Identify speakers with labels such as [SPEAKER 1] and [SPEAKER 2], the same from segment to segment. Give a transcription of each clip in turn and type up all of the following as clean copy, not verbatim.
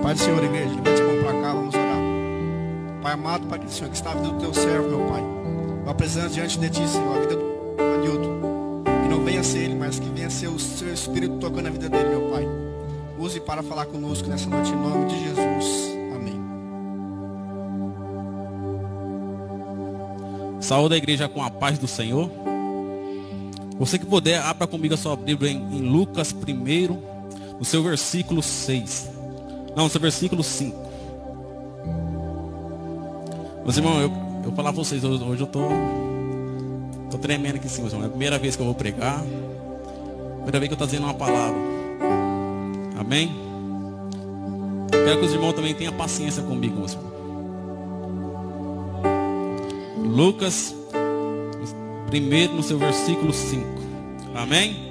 [SPEAKER 1] Pai do Senhor, igreja, levante a mão para cá, vamos orar. Pai amado, Pai do Senhor, que está a vida do teu servo, meu Pai. Eu apresento diante de ti, Senhor, a vida do Anilton. Que não venha ser ele, mas que venha ser o seu Espírito tocando a vida dele, meu Pai. Use para falar conosco nessa noite, em nome de Jesus. Amém.
[SPEAKER 2] Saúde a igreja com a paz do Senhor. Você que puder, abra comigo a sua Bíblia em Lucas 1, no seu versículo 6. Não, no seu versículo 5. Meus irmãos, eu vou falar para vocês, hoje eu tô tremendo aqui em cima, meus irmãos. É a primeira vez que eu vou pregar. Primeira vez que eu estou dizendo uma palavra. Amém? Quero que os irmãos também tenham paciência comigo, meus irmãos. Lucas 1, no seu versículo 5. Amém?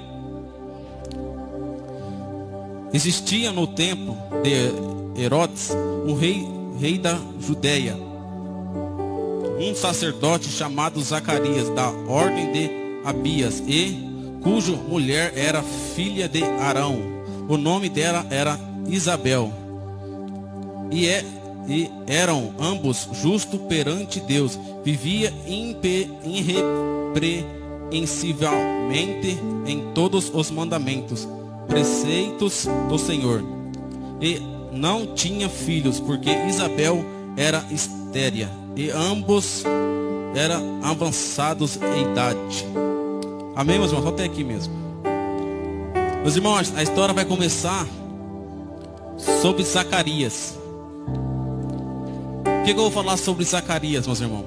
[SPEAKER 2] Existia no tempo de Herodes, um rei da Judeia, um sacerdote chamado Zacarias, da ordem de Abias, cuja mulher era filha de Arão. O nome dela era Isabel. E eram ambos justos perante Deus. Vivia irrepreensivelmente em todos os mandamentos, preceitos do Senhor. E não tinha filhos, porque Isabel era estéril, e ambos eram avançados em idade. Amém, meus irmãos? Só até aqui mesmo. Meus irmãos, a história vai começar sobre Zacarias. O que eu vou falar sobre Zacarias, meus irmãos?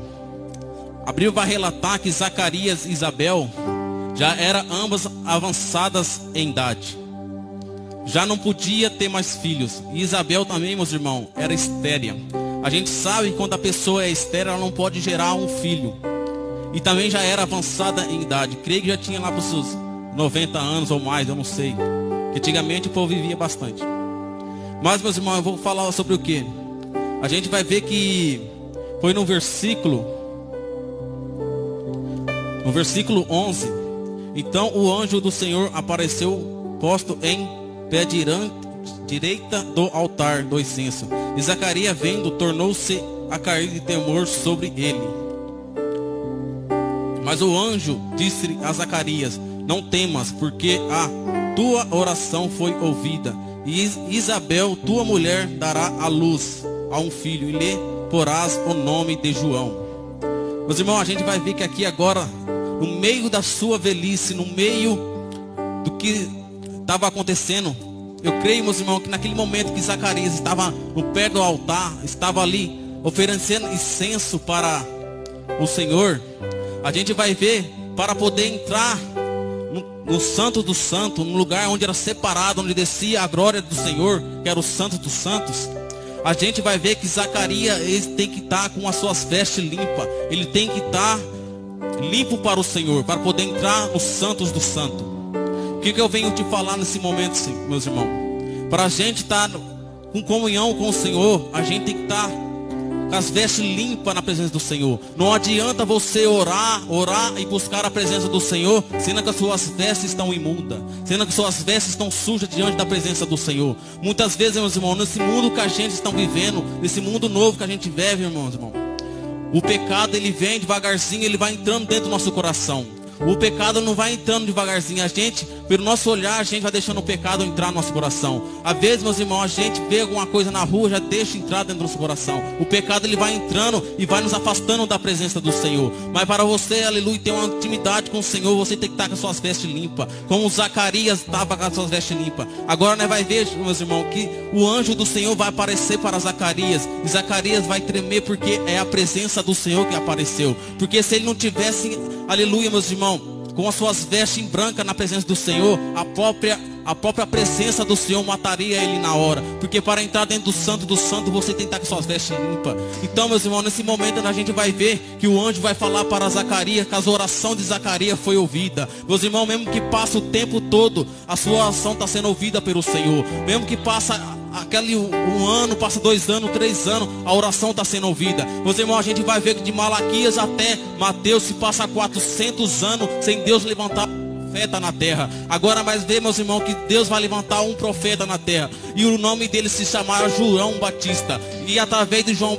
[SPEAKER 2] A Bíblia vai relatar que Zacarias e Isabel já eram ambas avançadas em idade. Já não podia ter mais filhos. E Isabel também, meus irmãos, era estéril. A gente sabe que quando a pessoa é estéril, ela não pode gerar um filho. E também já era avançada em idade. Creio que já tinha lá para os seus 90 anos ou mais, eu não sei. Que antigamente o povo vivia bastante. Mas, meus irmãos, eu vou falar sobre o que? A gente vai ver que foi no versículo 11. Então o anjo do Senhor apareceu posto em pé direita do altar do incenso. E Zacarias, vendo, tornou-se a cair de temor sobre ele. Mas o anjo disse a Zacarias: não temas, porque a tua oração foi ouvida. E Isabel, tua mulher, dará à luz a um filho, e lhe porás o nome de João. Meus irmãos, a gente vai ver que aqui agora, no meio da sua velhice, no meio do que estava acontecendo, eu creio, meus irmãos, que naquele momento que Zacarias estava no pé do altar, estava ali oferecendo incenso para o Senhor, a gente vai ver, para poder entrar no Santo dos Santos, no lugar onde era separado, onde descia a glória do Senhor, que era o Santo dos Santos, a gente vai ver que Zacarias, ele tem que estar com as suas vestes limpas, ele tem que estar limpo para o Senhor, para poder entrar nos Santos do Santo. O que eu venho te falar nesse momento, meus irmãos? Para a gente estar com comunhão com o Senhor, a gente tem que estar com as vestes limpas na presença do Senhor. Não adianta você orar e buscar a presença do Senhor, sendo que as suas vestes estão imundas, sendo que suas vestes estão sujas diante da presença do Senhor. Muitas vezes, meus irmãos, nesse mundo que a gente está vivendo, nesse mundo novo que a gente vive, irmãos, o pecado, ele vem devagarzinho, ele vai entrando dentro do nosso coração. O pecado não vai entrando devagarzinho. A gente, pelo nosso olhar, a gente vai deixando o pecado entrar no nosso coração. Às vezes, meus irmãos, a gente vê alguma coisa na rua, já deixa entrar dentro do nosso coração. O pecado, ele vai entrando e vai nos afastando da presença do Senhor. Mas para você, aleluia, ter uma intimidade com o Senhor, você tem que estar com as suas vestes limpas, como Zacarias estava com as suas vestes limpas. Agora nós vai ver, meus irmãos, que o anjo do Senhor vai aparecer para Zacarias. E Zacarias vai tremer, porque é a presença do Senhor que apareceu. Porque se ele não tivesse, aleluia, meus irmãos, com as suas vestes brancas na presença do Senhor, a própria presença do Senhor mataria ele na hora. Porque para entrar dentro do Santo do Santo, você tem que estar com suas vestes limpas. Então, meus irmãos, nesse momento a gente vai ver que o anjo vai falar para Zacarias que a oração de Zacarias foi ouvida. Meus irmãos, mesmo que passe o tempo todo, a sua oração está sendo ouvida pelo Senhor. Mesmo que passa aquele um ano, passa 2 anos, 3 anos, a oração está sendo ouvida. Meus irmãos, a gente vai ver que de Malaquias até Mateus se passa 400 anos sem Deus levantar profeta na terra. Agora mais vê, meus irmãos, que Deus vai levantar um profeta na terra. E o nome dele se chamará João Batista. E através de João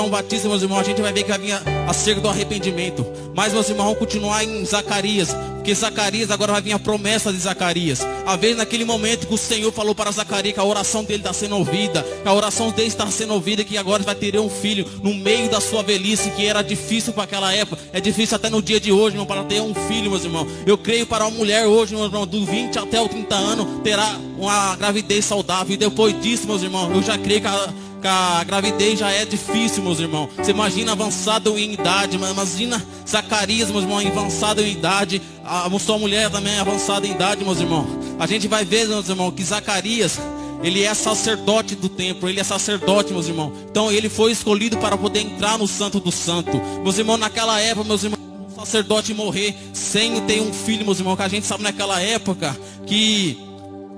[SPEAKER 2] Batista, meus irmãos, a gente vai ver que vai vir acerca do arrependimento. Mas, meus irmãos, vamos continuar em Zacarias. Porque Zacarias, agora vai vir a promessa de Zacarias. A vez naquele momento que o Senhor falou para Zacarias que a oração dele está sendo ouvida. Que a oração dele está sendo ouvida, que agora vai ter um filho no meio da sua velhice, que era difícil para aquela época. É difícil até no dia de hoje, irmão, para ter um filho, meus irmãos. Eu creio para uma mulher hoje, meus irmãos, do 20 até os 30 anos, terá uma gravidez saudável. E depois disso, meus irmãos, eu já creio que a gravidez já é difícil, meus irmãos. Você imagina avançado em idade, mas imagina Zacarias, meus irmãos, avançado em idade. A sua mulher também é avançada em idade, meus irmãos. A gente vai ver, meus irmãos, que Zacarias, ele é sacerdote do templo. Ele é sacerdote, meus irmãos. Então ele foi escolhido para poder entrar no Santo do Santo. Meus irmãos, naquela época, meus irmãos, um sacerdote morrer sem ter um filho, meus irmãos, que a gente sabe naquela época que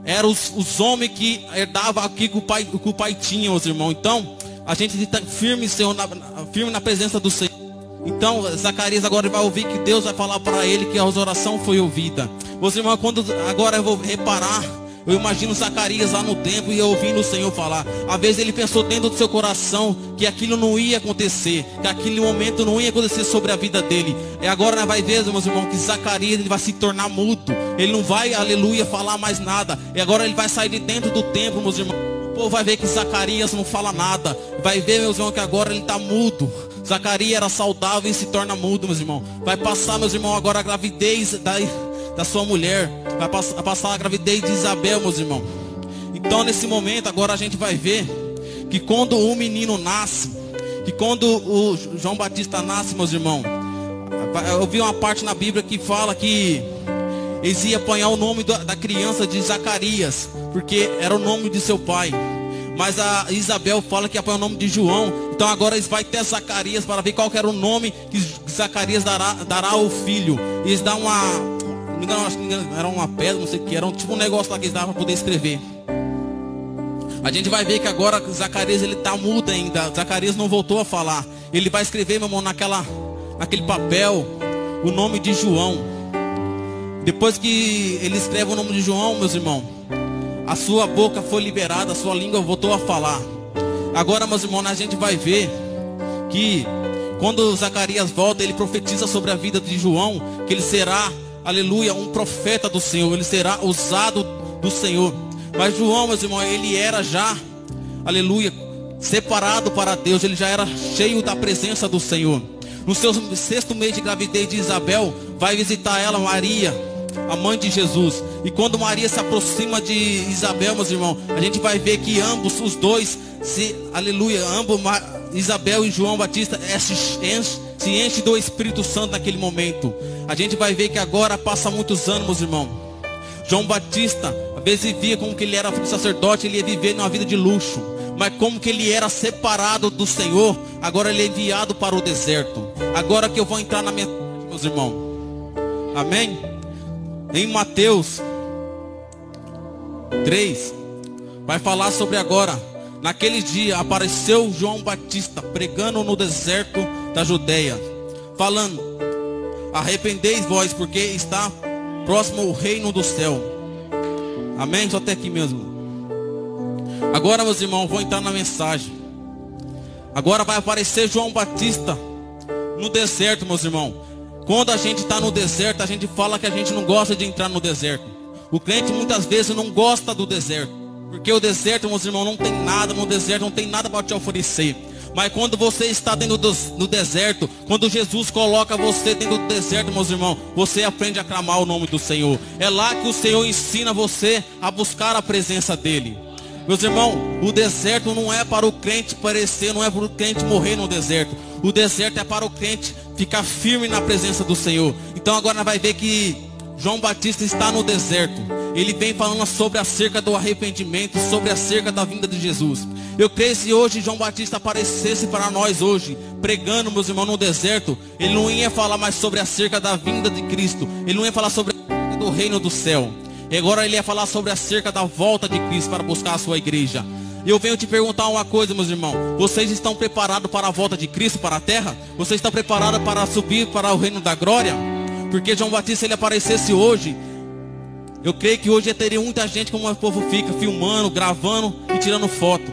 [SPEAKER 2] eram os homens que herdavam aquilo que o pai tinha, meus irmãos. Então, a gente está firme, Senhor, firme na presença do Senhor. Então, Zacarias agora vai ouvir que Deus vai falar para ele que a oração foi ouvida. Meus irmãos, quando agora eu vou reparar, eu imagino Zacarias lá no templo e ouvindo o Senhor falar. Às vezes ele pensou dentro do seu coração que aquilo não ia acontecer, que aquele momento não ia acontecer sobre a vida dele. E agora nós vai ver, meus irmãos, que Zacarias ele vai se tornar mudo. Ele não vai, aleluia, falar mais nada. E agora ele vai sair de dentro do templo, meus irmãos. O povo vai ver que Zacarias não fala nada. Vai ver, meus irmãos, que agora ele está mudo. Zacarias era saudável e se torna mudo, meus irmãos. Vai passar, meus irmãos, agora a gravidez da sua mulher. Vai passar a gravidez de Isabel, meus irmãos. Então nesse momento agora a gente vai ver que quando um menino nasce, que quando o João Batista nasce, meus irmãos, eu vi uma parte na Bíblia que fala que eles iam apanhar o nome da criança de Zacarias, porque era o nome de seu pai. Mas a Isabel fala que apanha o nome de João. Então agora eles vão até Zacarias para ver qual que era o nome que Zacarias dará ao filho. E eles dão acho que era uma pedra, não sei o que, era tipo um negócio lá que eles davam para poder escrever. A gente vai ver que agora Zacarias ele está mudo ainda. Zacarias não voltou a falar. Ele vai escrever, meu irmão, naquele papel o nome de João. Depois que ele escreve o nome de João, meus irmãos, a sua boca foi liberada, a sua língua voltou a falar. Agora, meus irmãos, a gente vai ver que quando Zacarias volta, ele profetiza sobre a vida de João, que ele será, aleluia, um profeta do Senhor. Ele será usado do Senhor. Mas João, meus irmãos, ele era já, aleluia, separado para Deus. Ele já era cheio da presença do Senhor. No seu 6º mês de gravidez de Isabel, vai visitar ela Maria, a mãe de Jesus. E quando Maria se aproxima de Isabel, meus irmãos, a gente vai ver que ambos, os dois, aleluia, ambos, Isabel e João Batista, se enche do Espírito Santo naquele momento. A gente vai ver que agora passa muitos anos, meus irmãos. João Batista, às vezes via como que ele era sacerdote, ele ia viver numa vida de luxo. Mas como que ele era separado do Senhor, agora ele é enviado para o deserto. Agora que eu vou entrar na minha, meus irmãos. Amém? Em Mateus 3, vai falar sobre agora. Naquele dia apareceu João Batista pregando no deserto da Judeia, falando: arrependei vós, porque está próximo o reino do céu. Amém? Só até aqui mesmo. Agora, meus irmãos, vou entrar na mensagem. Agora vai aparecer João Batista no deserto, meus irmãos. Quando a gente está no deserto, a gente fala que a gente não gosta de entrar no deserto. O crente muitas vezes não gosta do deserto, porque o deserto, meus irmãos, não tem nada. No deserto não tem nada para te oferecer. Mas quando você está dentro do deserto, quando Jesus coloca você dentro do deserto, meus irmãos, você aprende a clamar o nome do Senhor. É lá que o Senhor ensina você a buscar a presença dele. Meus irmãos, o deserto não é para o crente perecer, não é para o crente morrer no deserto. O deserto é para o crente ficar firme na presença do Senhor. Então agora nós vai ver que João Batista está no deserto. Ele vem falando sobre acerca do arrependimento, sobre acerca da vinda de Jesus. Eu creio que se hoje João Batista aparecesse para nós hoje, pregando, meus irmãos, no deserto, ele não ia falar mais sobre acerca da vinda de Cristo. Ele não ia falar sobre do reino do céu. E agora ele ia falar sobre acerca da volta de Cristo para buscar a sua igreja. E eu venho te perguntar uma coisa, meus irmãos. Vocês estão preparados para a volta de Cristo para a terra? Vocês estão preparados para subir para o reino da glória? Porque João Batista, ele aparecesse hoje, Eu creio que hoje teria muita gente, como o povo fica, filmando, gravando e tirando foto.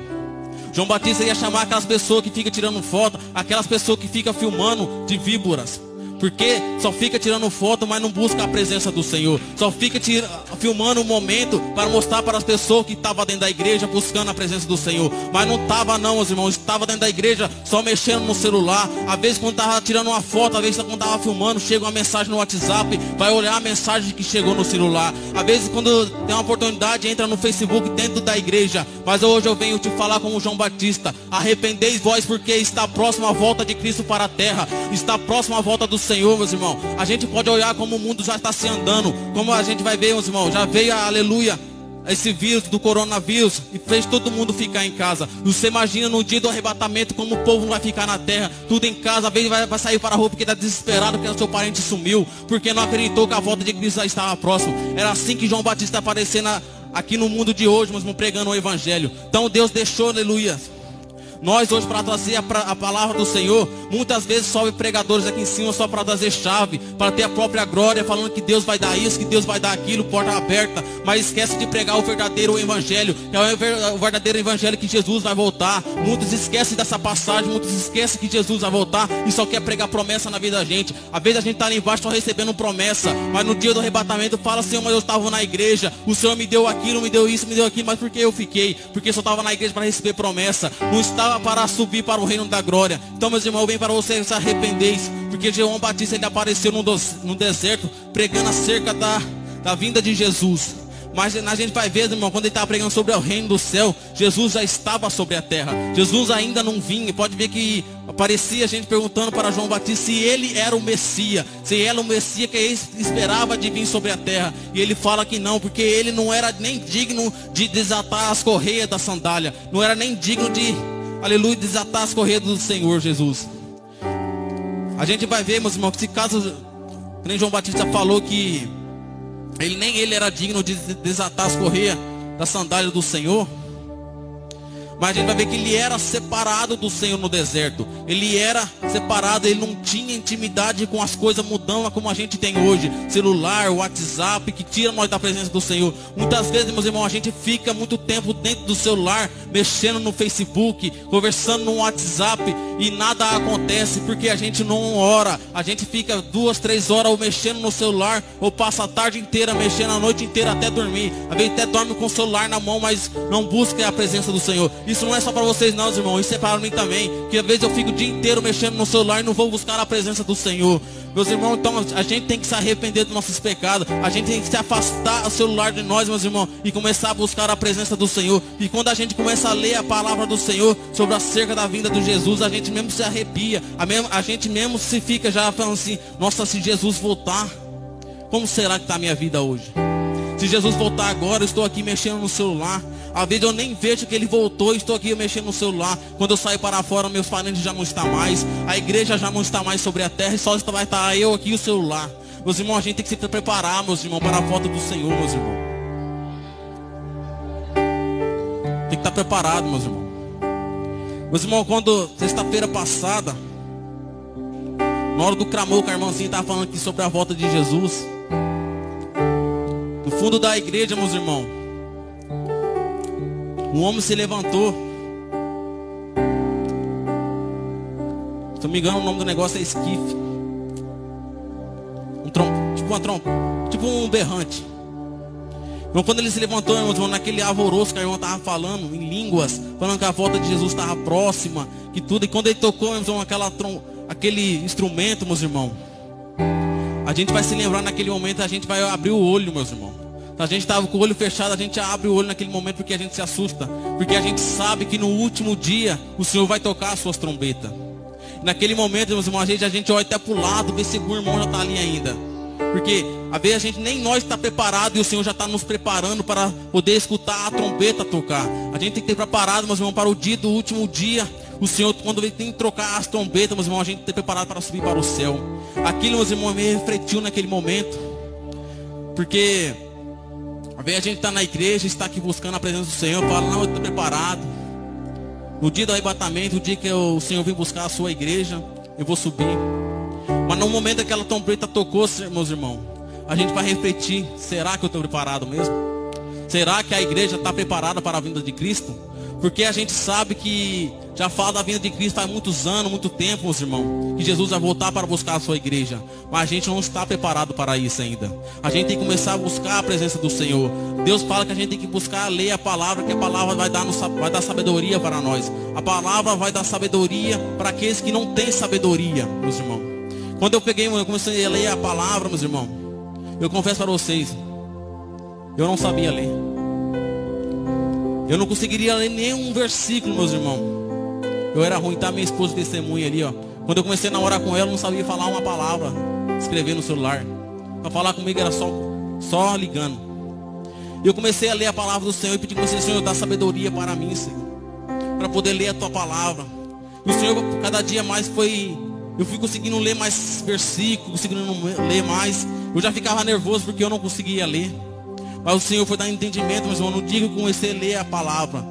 [SPEAKER 2] João Batista ia chamar aquelas pessoas que ficam tirando foto, aquelas pessoas que ficam filmando de víboras. Porque só fica tirando foto, mas não busca a presença do Senhor. Só fica filmando um momento para mostrar para as pessoas que estavam dentro da igreja buscando a presença do Senhor. Mas não estava não, meus irmãos. Estava dentro da igreja só mexendo no celular. Às vezes quando estava tirando uma foto, às vezes quando estava filmando, chega uma mensagem no WhatsApp, vai olhar a mensagem que chegou no celular. Às vezes quando tem uma oportunidade, entra no Facebook dentro da igreja. Mas hoje eu venho te falar como João Batista: arrependeis vós, porque está próxima a volta de Cristo para a terra. Está próxima a volta do Senhor, meus irmãos. A gente pode olhar como o mundo já está se andando, como a gente vai ver, meus irmãos, já veio, aleluia, esse vírus do coronavírus e fez todo mundo ficar em casa. Você imagina no dia do arrebatamento como o povo vai ficar na terra, tudo em casa. Às vezes vai sair para a rua porque está desesperado, porque o seu parente sumiu, porque não acreditou que a volta de Cristo já estava próxima. Era assim que João Batista aparecendo aqui no mundo de hoje, meus irmãos, pregando o evangelho. Então Deus deixou, aleluia, nós hoje para trazer a palavra do Senhor. Muitas vezes sobe pregadores aqui em cima só para trazer chave, para ter a própria glória, falando que Deus vai dar isso, que Deus vai dar aquilo, porta aberta. Mas esquece de pregar o verdadeiro evangelho, que é o verdadeiro evangelho, que Jesus vai voltar. Muitos esquecem dessa passagem, muitos esquecem que Jesus vai voltar e só quer pregar promessa na vida da gente. Às vezes a gente está ali embaixo só recebendo promessa, mas no dia do arrebatamento fala: Senhor, mas eu estava na igreja, o Senhor me deu aquilo, me deu isso, me deu aquilo, mas por que eu fiquei? Porque só estava na igreja para receber promessa, não estava para subir para o reino da glória. Então, meus irmãos, vem para vocês se arrependeis, porque João Batista ele apareceu no deserto pregando acerca da vinda de Jesus. Mas a gente vai ver, irmão, quando ele estava pregando sobre o reino do céu, Jesus já estava sobre a terra. Jesus ainda não vinha. Pode ver que aparecia a gente perguntando para João Batista se ele era o Messias, se era o Messias que esperava de vir sobre a terra. E ele fala que não, porque ele não era nem digno de desatar as correias da sandália, não era nem digno de, aleluia, desatar as correias do Senhor Jesus. A gente vai ver, meus irmãos, que se caso, nem João Batista falou que nem ele era digno de desatar as correias da sandália do Senhor, mas a gente vai ver que ele era separado do Senhor no deserto. Ele era separado, ele não tinha intimidade com as coisas mudando como a gente tem hoje. Celular, WhatsApp, que tira nós da presença do Senhor. Muitas vezes, meus irmãos, a gente fica muito tempo dentro do celular, mexendo no Facebook, conversando no WhatsApp, e nada acontece porque a gente não ora. A gente fica 2, 3 horas ou mexendo no celular, ou passa a tarde inteira mexendo, a noite inteira até dormir. Às vezes até dorme com o celular na mão, mas não busca a presença do Senhor. Isso não é só para vocês não, irmãos, isso é para mim também, que às vezes eu fico o dia inteiro mexendo no celular e não vou buscar a presença do Senhor. Meus irmãos, então a gente tem que se arrepender dos nossos pecados, a gente tem que se afastar o celular de nós, meus irmãos, e começar a buscar a presença do Senhor. E quando a gente começa a ler a palavra do Senhor sobre acerca da vinda de Jesus, a gente mesmo se arrepia, a gente mesmo se fica já falando assim: nossa, se Jesus voltar, como será que está a minha vida hoje? Se Jesus voltar agora, eu estou aqui mexendo no celular. Às vezes eu nem vejo que ele voltou, estou aqui mexendo no celular. Quando eu saio para fora, meus parentes já não estão mais, a igreja já não está mais sobre a terra, e só vai estar eu aqui e o celular. Meus irmãos, a gente tem que se preparar, meus irmãos, para a volta do Senhor, meus irmãos. Tem que estar preparado, meus irmãos. Meus irmãos, quando sexta-feira passada, na hora do clamor, que a irmãzinha estava falando aqui sobre a volta de Jesus, no fundo da igreja, meus irmãos, um homem se levantou. Se não me engano, o nome do negócio é esquife. Tipo um berrante. Então, quando ele se levantou, irmão, naquele alvoroço que a irmã estava falando em línguas, falando que a volta de Jesus estava próxima, que tudo. E quando ele tocou, irmão, aquele instrumento, meus irmãos, a gente vai se lembrar naquele momento, a gente vai abrir o olho, meus irmãos. Se a gente estava com o olho fechado, a gente abre o olho naquele momento, porque a gente se assusta. Porque a gente sabe que no último dia o Senhor vai tocar as suas trombetas. Naquele momento, meus irmãos, a gente olha até para o lado, vê se o irmão já está ali ainda. Porque às vezes a gente nem nós está preparado, e o Senhor já está nos preparando para poder escutar a trombeta tocar. A gente tem que ter preparado, meus irmãos, para o dia do último dia. O Senhor, quando ele tem que trocar as trombetas, meus irmãos, a gente tem que ter preparado para subir para o céu. Aquilo, meus irmãos, me refletiu naquele momento. Porque às vezes a gente está na igreja, está aqui buscando a presença do Senhor, fala: não, eu estou preparado. No dia do arrebatamento, o dia que o Senhor vir buscar a sua igreja, eu vou subir. Mas no momento que aquela trombeta tocou, meus irmãos, a gente vai refletir: será que eu estou preparado mesmo? Será que a igreja está preparada para a vinda de Cristo? Porque a gente sabe que já fala da vinda de Cristo há muitos anos, muito tempo, meus irmãos, que Jesus vai voltar para buscar a sua igreja. Mas a gente não está preparado para isso ainda. A gente tem que começar a buscar a presença do Senhor. Deus fala que a gente tem que buscar ler a palavra, que a palavra vai dar sabedoria para nós. A palavra vai dar sabedoria para aqueles que não têm sabedoria, meus irmãos. Quando eu comecei a ler a palavra, meus irmãos, eu confesso para vocês, eu não sabia ler. Eu não conseguiria ler nenhum versículo, meus irmãos. Eu era ruim, tá? Minha esposa testemunha ali, ó. Quando eu comecei a namorar com ela, eu não sabia falar uma palavra, escrever no celular. Para falar comigo era só ligando. E eu comecei a ler a palavra do Senhor e pedi que Senhor, dá sabedoria para mim, Senhor, para poder ler a tua palavra. E o Senhor, cada dia mais eu fui conseguindo ler mais versículos, conseguindo ler mais. Eu já ficava nervoso porque eu não conseguia ler. Mas o Senhor foi dar entendimento, meus irmãos. No dia que eu comecei a ler a palavra,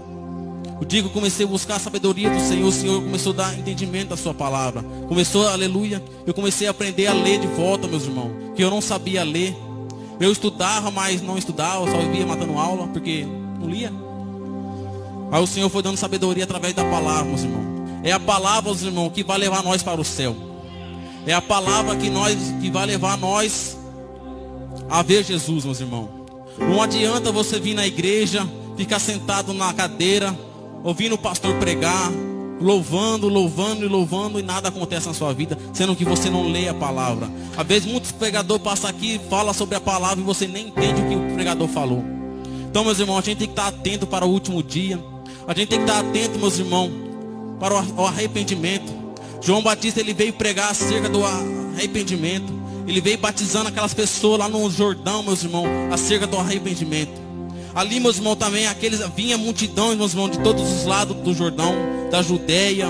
[SPEAKER 2] o dia que eu comecei a buscar a sabedoria do Senhor, o Senhor começou a dar entendimento da sua palavra. Começou, aleluia, eu comecei a aprender a ler de volta, meus irmãos. Que eu não sabia ler. Eu estudava, mas não estudava, só vivia matando aula, porque não lia. Aí o Senhor foi dando sabedoria através da palavra, meus irmãos. É a palavra, meus irmãos, que vai levar nós para o céu. É a palavra que vai levar nós a ver Jesus, meus irmãos. Não adianta você vir na igreja, ficar sentado na cadeira, ouvindo o pastor pregar, louvando e nada acontece na sua vida, sendo que você não lê a palavra. Às vezes muitos pregadores passam aqui, falam sobre a palavra e você nem entende o que o pregador falou. Então, meus irmãos, a gente tem que estar atento para o último dia. A gente tem que estar atento, meus irmãos, para o arrependimento. João Batista, ele veio pregar acerca do arrependimento. Ele veio batizando aquelas pessoas lá no Jordão, meus irmãos, acerca do arrependimento. Ali, meus irmãos, também vinha multidão, meus irmãos, de todos os lados do Jordão, da Judeia,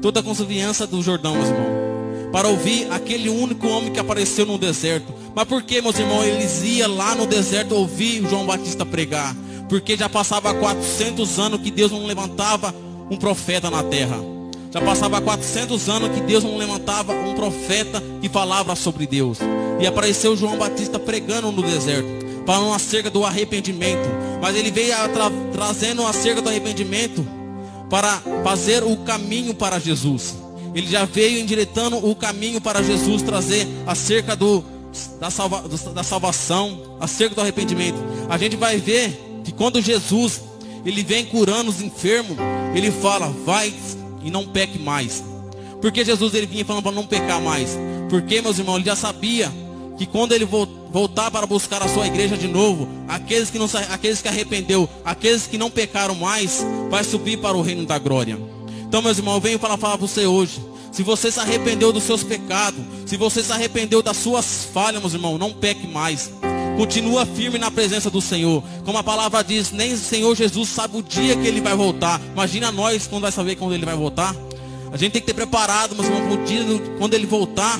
[SPEAKER 2] toda a convizinhança do Jordão, meus irmãos, para ouvir aquele único homem que apareceu no deserto. Mas por que, meus irmãos, eles iam lá no deserto ouvir João Batista pregar? Porque já passava 400 anos que Deus não levantava um profeta na terra. Já passava 400 anos que Deus não levantava um profeta que falava sobre Deus. E apareceu João Batista pregando no deserto, falando acerca do arrependimento. Mas ele veio trazendo acerca do arrependimento para fazer o caminho para Jesus. Ele já veio endireitando o caminho para Jesus, trazer acerca da salvação, acerca do arrependimento. A gente vai ver que quando Jesus ele vem curando os enfermos, ele fala: vai e não peque mais. Porque Jesus ele vinha falando para não pecar mais? Porque, meus irmãos, ele já sabia que quando ele voltar para buscar a sua igreja de novo, aqueles que arrependeu, aqueles que não pecaram mais, vai subir para o reino da glória. Então, meus irmãos, eu venho para falar para você hoje: se você se arrependeu dos seus pecados, se você se arrependeu das suas falhas, meus irmãos, não peque mais. Continua firme na presença do Senhor. Como a palavra diz, nem o Senhor Jesus sabe o dia que ele vai voltar. Imagina nós quando vai saber quando ele vai voltar. A gente tem que ter preparado, meus irmãos, para o dia quando ele voltar,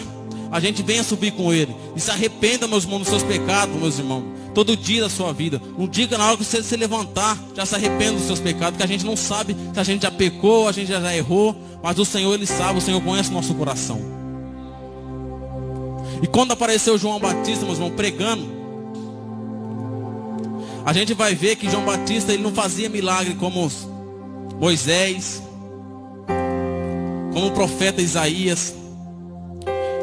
[SPEAKER 2] a gente venha subir com ele. E se arrependa, meus irmãos, dos seus pecados, meus irmãos. Todo dia da sua vida. Um dia na hora que você se levantar, já se arrependa dos seus pecados. Porque a gente não sabe se a gente já pecou, a gente já errou. Mas o Senhor, ele sabe, o Senhor conhece o nosso coração. E quando apareceu João Batista, meus irmãos, pregando, a gente vai ver que João Batista ele não fazia milagre como Moisés, como o profeta Isaías.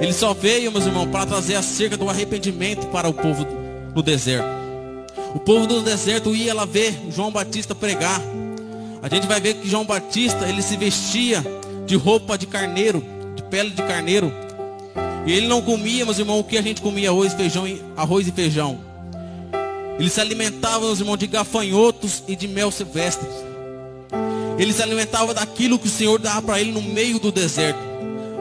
[SPEAKER 2] Ele só veio, meus irmãos, para trazer acerca do arrependimento para o povo no deserto. O povo do deserto ia lá ver João Batista pregar. A gente vai ver que João Batista ele se vestia de roupa de carneiro, de pele de carneiro. E ele não comia, meus irmãos, o que a gente comia arroz e feijão. Ele se alimentava, meus irmãos, de gafanhotos e de mel silvestre. Ele se alimentava daquilo que o Senhor dava para ele no meio do deserto.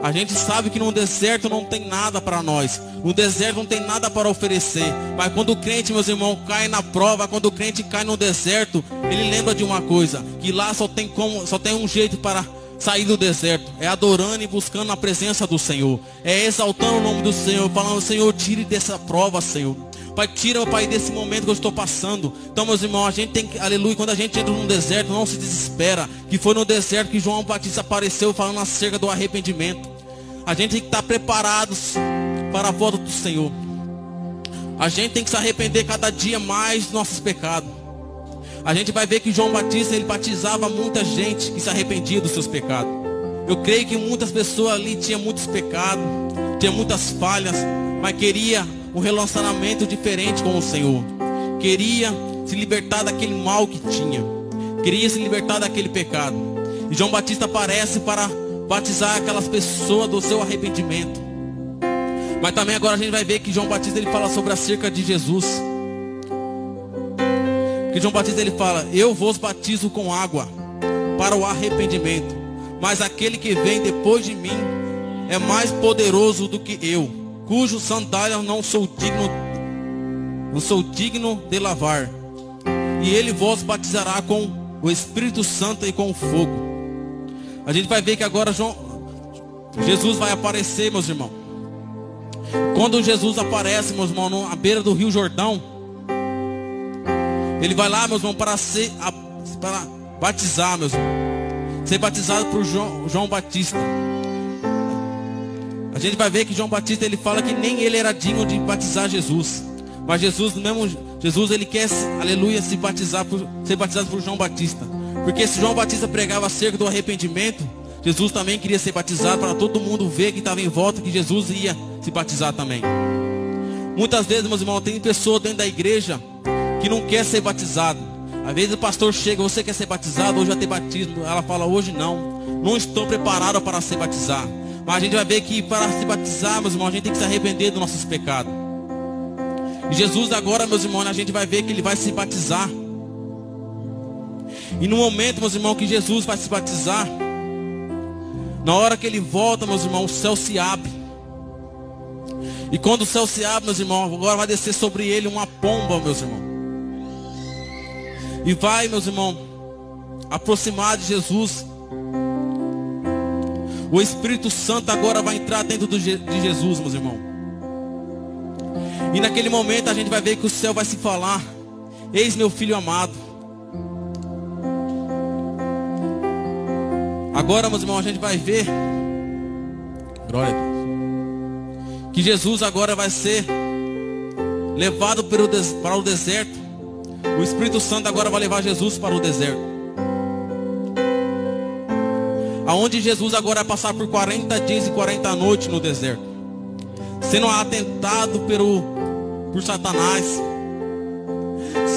[SPEAKER 2] A gente sabe que no deserto não tem nada para nós. No deserto não tem nada para oferecer. Mas quando o crente, meus irmãos, cai na prova, quando o crente cai no deserto, ele lembra de uma coisa, que lá só tem um jeito para sair do deserto. É adorando e buscando a presença do Senhor. É exaltando o nome do Senhor, falando: Senhor, tire dessa prova, Senhor. Pai, tira, Pai, desse momento que eu estou passando. Então, meus irmãos, a gente tem que, aleluia, quando a gente entra no deserto, não se desespera. Que foi no deserto que João Batista apareceu falando acerca do arrependimento. A gente tem que estar preparados para a volta do Senhor. A gente tem que se arrepender cada dia mais dos nossos pecados. A gente vai ver que João Batista, ele batizava muita gente que se arrependia dos seus pecados. Eu creio que muitas pessoas ali tinham muitos pecados, tinham muitas falhas, mas queria um relacionamento diferente com o Senhor. Queria se libertar daquele mal que tinha. Queria se libertar daquele pecado. E João Batista aparece para batizar aquelas pessoas do seu arrependimento. Mas também agora a gente vai ver que João Batista, ele fala sobre acerca de Jesus. Porque João Batista, ele fala: eu vos batizo com água para o arrependimento, mas aquele que vem depois de mim é mais poderoso do que eu, cujo sandália não sou digno de lavar. E ele vos batizará com o Espírito Santo e com fogo. A gente vai ver que agora Jesus vai aparecer, meus irmãos. Quando Jesus aparece, meus irmãos, à beira do Rio Jordão, ele vai lá, meus irmãos, para batizar, meus irmãos. Ser batizado por João Batista. A gente vai ver que João Batista, ele fala que nem ele era digno de batizar Jesus. Mas Jesus, ele quer, aleluia, ser batizado por João Batista. Porque se João Batista pregava acerca do arrependimento, Jesus também queria ser batizado para todo mundo ver que estava em volta que Jesus ia se batizar também. Muitas vezes, meus irmãos, tem pessoas dentro da igreja que não quer ser batizado. Às vezes o pastor chega: você quer ser batizado? Hoje vai ter batismo. Ela fala: hoje não estou preparado para ser batizado. Mas a gente vai ver que para se batizar, meus irmãos, a gente tem que se arrepender dos nossos pecados. E Jesus agora, meus irmãos, a gente vai ver que ele vai se batizar. E no momento, meus irmãos, que Jesus vai se batizar, na hora que ele volta, meus irmãos, o céu se abre. E quando o céu se abre, meus irmãos, agora vai descer sobre ele uma pomba, meus irmãos. E vai, meus irmãos, aproximar de Jesus. O Espírito Santo agora vai entrar dentro de Jesus, meus irmãos. E naquele momento a gente vai ver que o céu vai se falar: eis meu filho amado. Agora, meus irmãos, a gente vai ver, glória a Deus, que Jesus agora vai ser levado para o deserto. O Espírito Santo agora vai levar Jesus para o deserto, aonde Jesus agora vai passar por 40 dias e 40 noites no deserto, sendo atentado por Satanás,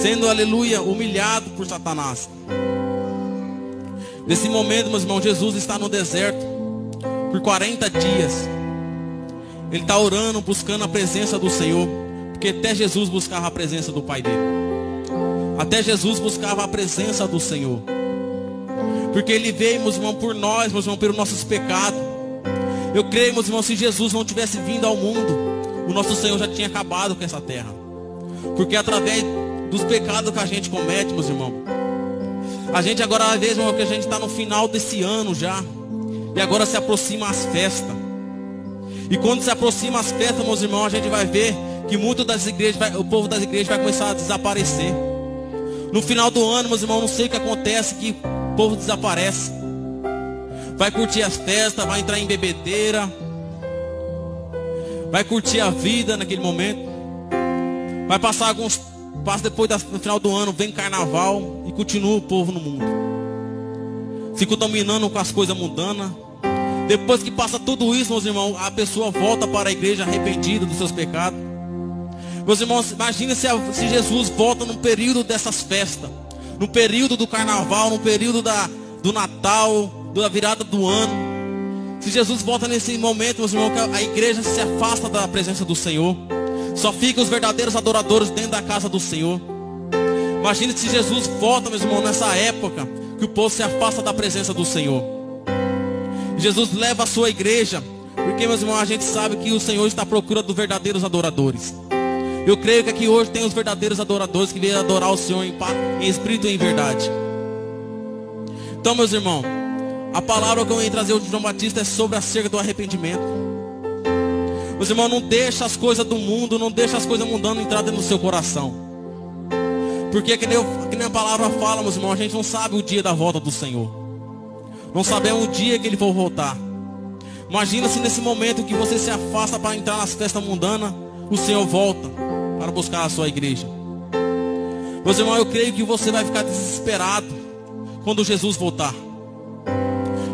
[SPEAKER 2] sendo, aleluia, humilhado por Satanás. Nesse momento, meus irmãos, Jesus está no deserto por 40 dias. Ele está orando, buscando a presença do Senhor, porque até Jesus buscava a presença do Pai dele. Até Jesus buscava a presença do Senhor, porque ele veio, meus irmãos, por nós, meus irmãos, pelos nossos pecados. Eu creio, meus irmãos, se Jesus não tivesse vindo ao mundo, o nosso Senhor já tinha acabado com essa terra. Porque através dos pecados que a gente comete, meus irmãos, a gente agora, às vezes, irmão, que a gente está no final desse ano já, e agora se aproxima as festas. E quando se aproxima as festas, meus irmãos, a gente vai ver que muito das igrejas, o povo das igrejas vai começar a desaparecer. No final do ano, meus irmãos, não sei o que acontece, que o povo desaparece. Vai curtir as festas, vai entrar em bebedeira, vai curtir a vida naquele momento. Vai passar depois do final do ano, vem carnaval e continua o povo no mundo, se contaminando com as coisas mundanas. Depois que passa tudo isso, meus irmãos, a pessoa volta para a igreja arrependida dos seus pecados. Meus irmãos, imagine se Jesus volta no período dessas festas, no período do carnaval, no período do Natal, da virada do ano. Se Jesus volta nesse momento, meus irmãos, que a igreja se afasta da presença do Senhor. Só ficam os verdadeiros adoradores dentro da casa do Senhor. Imagine se Jesus volta, meus irmãos, nessa época que o povo se afasta da presença do Senhor. Jesus leva a sua igreja, porque, meus irmãos, a gente sabe que o Senhor está à procura dos verdadeiros adoradores. Eu creio que aqui hoje tem os verdadeiros adoradores que vêm adorar o Senhor em espírito e em verdade. Então, meus irmãos, a palavra que eu venho trazer hoje de João Batista é sobre acerca do arrependimento. Meus irmãos, não deixa as coisas do mundo, não deixa as coisas mundanas entrar dentro do seu coração. Porque que nem a palavra fala, meus irmãos, a gente não sabe o dia da volta do Senhor. Não sabemos o dia que Ele for voltar. Imagina se nesse momento que você se afasta para entrar nas festas mundanas, o Senhor volta. para buscar a sua igreja. Meus irmãos, eu creio que você vai ficar desesperado quando Jesus voltar.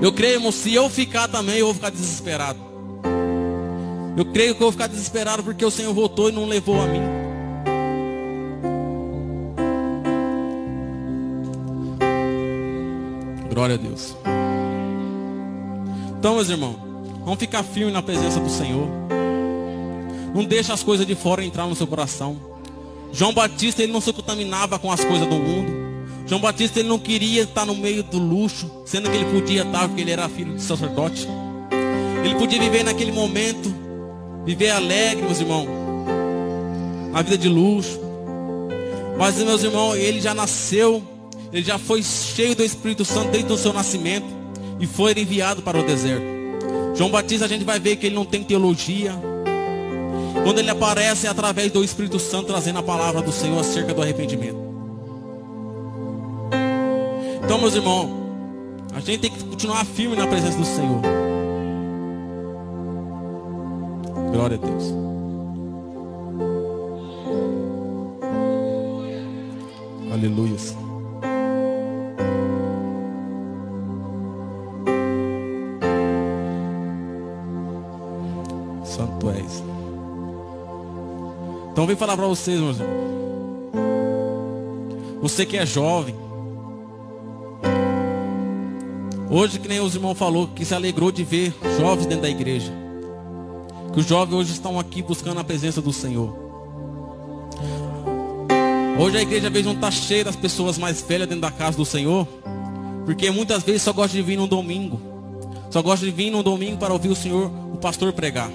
[SPEAKER 2] Eu creio, irmão, se eu ficar também, eu vou ficar desesperado. Eu creio que eu vou ficar desesperado porque o Senhor voltou e não levou a mim. Glória a Deus. Então, meus irmãos, vamos ficar firmes na presença do Senhor. Não deixe as coisas de fora entrar no seu coração. João Batista, ele não se contaminava com as coisas do mundo. João Batista, ele não queria estar no meio do luxo, sendo que ele podia estar porque ele era filho de sacerdote. Ele podia viver naquele momento, viver alegre, meus irmãos, a vida de luxo. Mas, meus irmãos, ele já nasceu, ele já foi cheio do Espírito Santo desde o seu nascimento e foi enviado para o deserto. João Batista, a gente vai ver que ele não tem teologia. Quando ele aparece é através do Espírito Santo trazendo a palavra do Senhor acerca do arrependimento. Então, meus irmãos, a gente tem que continuar firme na presença do Senhor. Glória a Deus. Aleluia. Santo és. Então vem falar para vocês, meus irmãos. Você que é jovem. Hoje, que nem os irmãos falou, que se alegrou de ver jovens dentro da igreja. Que os jovens hoje estão aqui buscando a presença do Senhor. Hoje a igreja, às vezes, não está cheia das pessoas mais velhas dentro da casa do Senhor. Porque muitas vezes só gosta de vir no domingo. Só gosta de vir no domingo para ouvir o Senhor, o pastor pregar.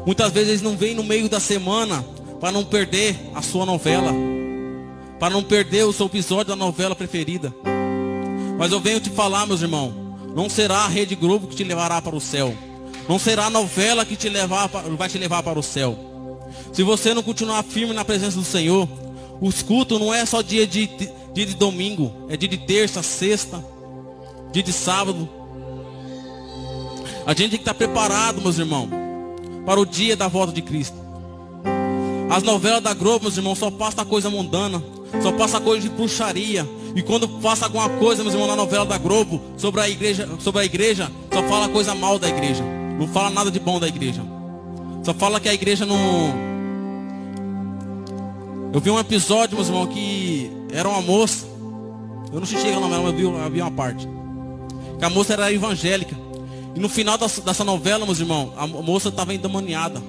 [SPEAKER 2] Muitas vezes eles não vêm no meio da semana para não perder a sua novela, para não perder o seu episódio da novela preferida. Mas eu venho te falar, meus irmãos, não será a Rede Globo que te levará para o céu. Não será a novela que vai te levar para o céu. Se você não continuar firme na presença do Senhor, os cultos não é só dia de domingo, é dia de terça, sexta, dia de sábado. A gente tem que estar preparado, meus irmãos, para o dia da volta de Cristo. As novelas da Globo, meus irmãos, só passa coisa mundana, só passa coisa de bruxaria. E quando passa alguma coisa, meus irmãos, na novela da Globo sobre a igreja, só fala coisa mal da igreja. Não fala nada de bom da igreja. Só fala que a igreja não... Eu vi um episódio, meus irmãos, que era uma moça. Eu não assisti a novela, mas eu vi uma parte. Que a moça era evangélica. E no final dessa novela, meus irmãos, a moça estava endemoniada.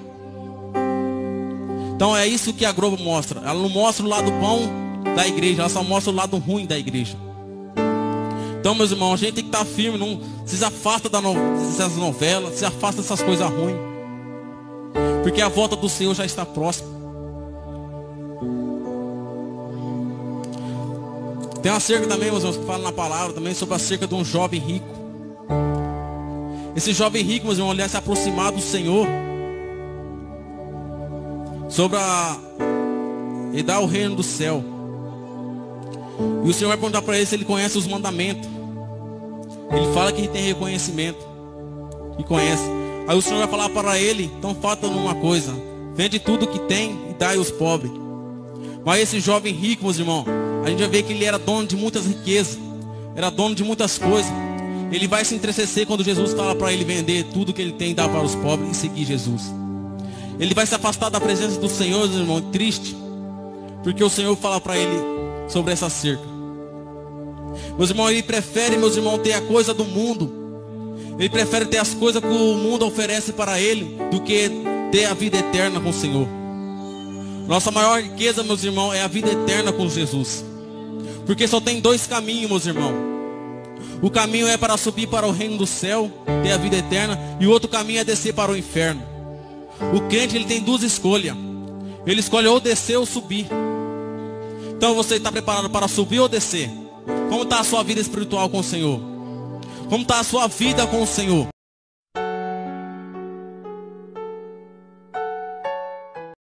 [SPEAKER 2] Então é isso que a Globo mostra. Ela não mostra o lado bom da igreja, ela só mostra o lado ruim da igreja. Então, meus irmãos, a gente tem que estar firme, não se afasta dessas novelas, se afasta dessas coisas ruins. Porque a volta do Senhor já está próxima. Tem uma cerca também, meus irmãos, que fala na palavra também sobre a cerca de um jovem rico. Esse jovem rico, meus irmãos, ele vai se aproximar do Senhor. Ele dá o reino do céu. E o Senhor vai perguntar para ele se ele conhece os mandamentos. Ele fala que ele tem reconhecimento. E conhece. Aí o Senhor vai falar para ele, então falta uma coisa. Vende tudo que tem e dai aos pobres. Mas esse jovem rico, meus irmãos, a gente vai ver que ele era dono de muitas riquezas. Era dono de muitas coisas. Ele vai se entristecer quando Jesus fala para ele vender tudo que ele tem e dar para os pobres e seguir Jesus. Ele vai se afastar da presença do Senhor, meus irmãos, triste. Porque o Senhor fala para ele sobre essa cerca. Meus irmãos, ele prefere, meus irmãos, ter a coisa do mundo. Ele prefere ter as coisas que o mundo oferece para ele do que ter a vida eterna com o Senhor. Nossa maior riqueza, meus irmãos, é a vida eterna com Jesus. Porque só tem dois caminhos, meus irmãos. O caminho é para subir para o reino do céu, ter a vida eterna. E o outro caminho é descer para o inferno. O crente, ele tem duas escolhas. Ele escolhe ou descer ou subir. Então você está preparado para subir ou descer? Como está a sua vida espiritual com o Senhor? Como está a sua vida com o Senhor?